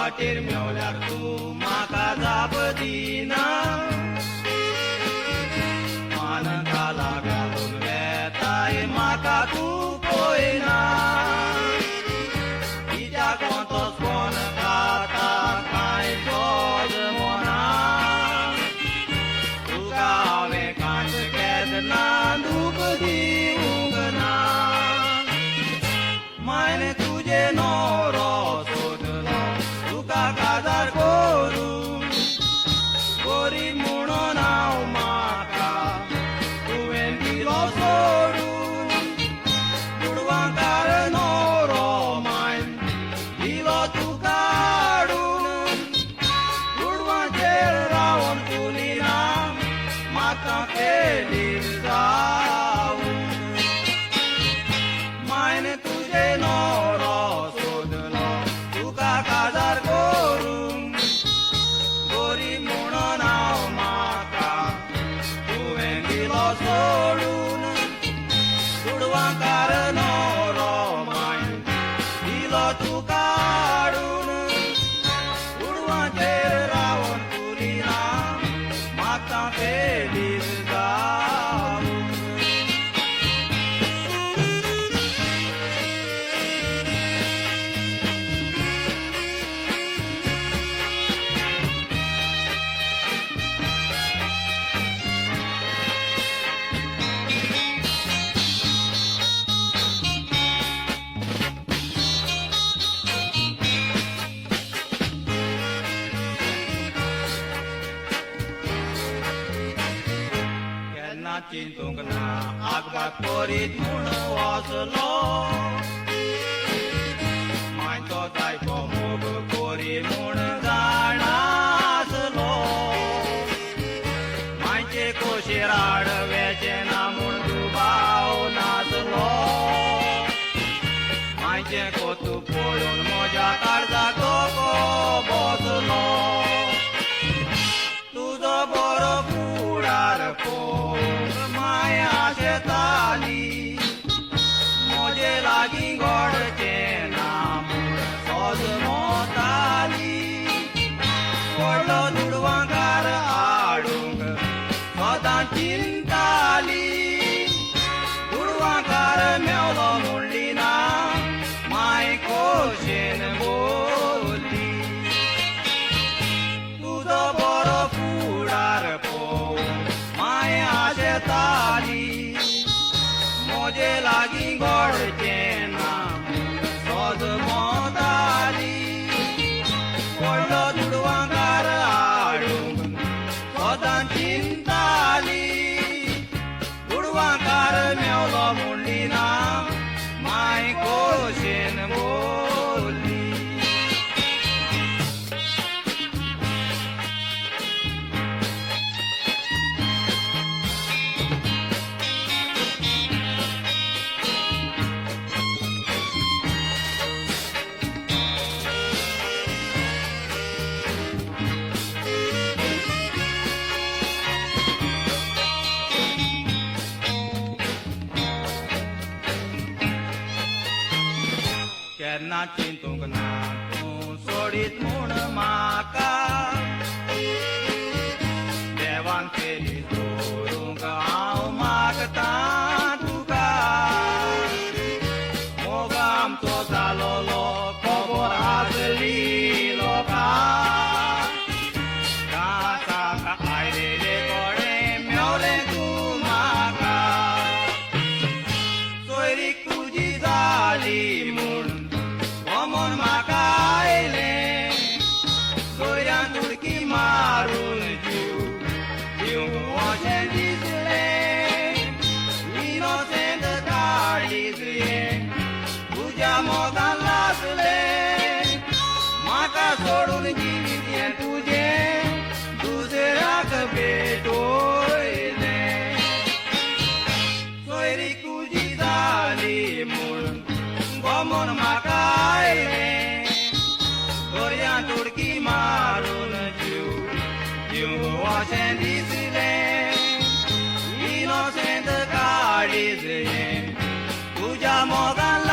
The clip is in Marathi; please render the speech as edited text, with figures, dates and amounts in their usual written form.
वाटेर मेवल्यार तूं म्हाका जाप दिना मान काला घालून वेताय म्हाका तूं पळयना कित्याक वतोच कोण खाता कांय सोज मोना तुका हांवें कांच केदना दूख दिवंक ना मायने तुजे नोरो सोदलो तुका काजार करून गरीब म्हणून हांव म्हाका तुवें दिलो सोडून दुडवांकार नोरो मायन दिलो तुका हाडून दुडवांचेर रावन तुलिना म्हाका फेलीर जावून मायने तुजे नोरो सोदलो तुका काजार करून गरीब म्हणून हांव म्हाका तुवें दिलो सोडून दुडवांकार नोरो मायन दिलो तुका हाडून दुडवांचेर रावन तुलिना म्हाका फेलीर जावून केन्ना चिंतूंक ना आगबाग करीत म्हूण वचलो मायचो जायतो मोग कोरी म्हूण जाणासलो मायचे कोशेर आडवेचे ना म्हूण दुबाव नासलो मायचे कोतू पळोवन म्हज्या काळजाक धोको बसलो तुजो बरो फुडार पळोवंक माया शेताली म्हजे लागीं घोडचें ना म्हूण सोज मोताली व्हडलो दुडवांकार हाडूंक सदां चिंताली दुडवांकार मेवलो म्हणली ना माय खोशेन बोली तुजो बरो फुडार पळोवंक माया शेताली म्हजे लागीं घोडचें ना सोज मोताली व्हडलो दुडवांकार हाडूंक सदां चिंताली दुडवांकार मेवलो म्हणली ना माय खोशेन बोली केन्ना चिंतूंक ना तूं सोडीत म्हूण म्हाका देवान केली सोडूंक हांव मागता तुका मोग आमचो जालोलो खबर आसली लोकांक कासाक आयलेले कोडे मेवले तूं म्हाका सोयरीक तुजी जाली म्हूण मन म्हाका आयलें सोयऱ्यान उडकी मारून जीव अशें दिसलें इनोसेंट काळीज हें तुज्या मोगान लासलें म्हाका सोडून जिवीत हें तुजें दुसऱ्याक भेटोयलें सोयरीक तुजी जाली म्हूण गोमोन म्हाका आयलें दोर्यांत उडकी मारून जीव अशें दिसलें इनोसेंट काळीज हें तुज्या मोगान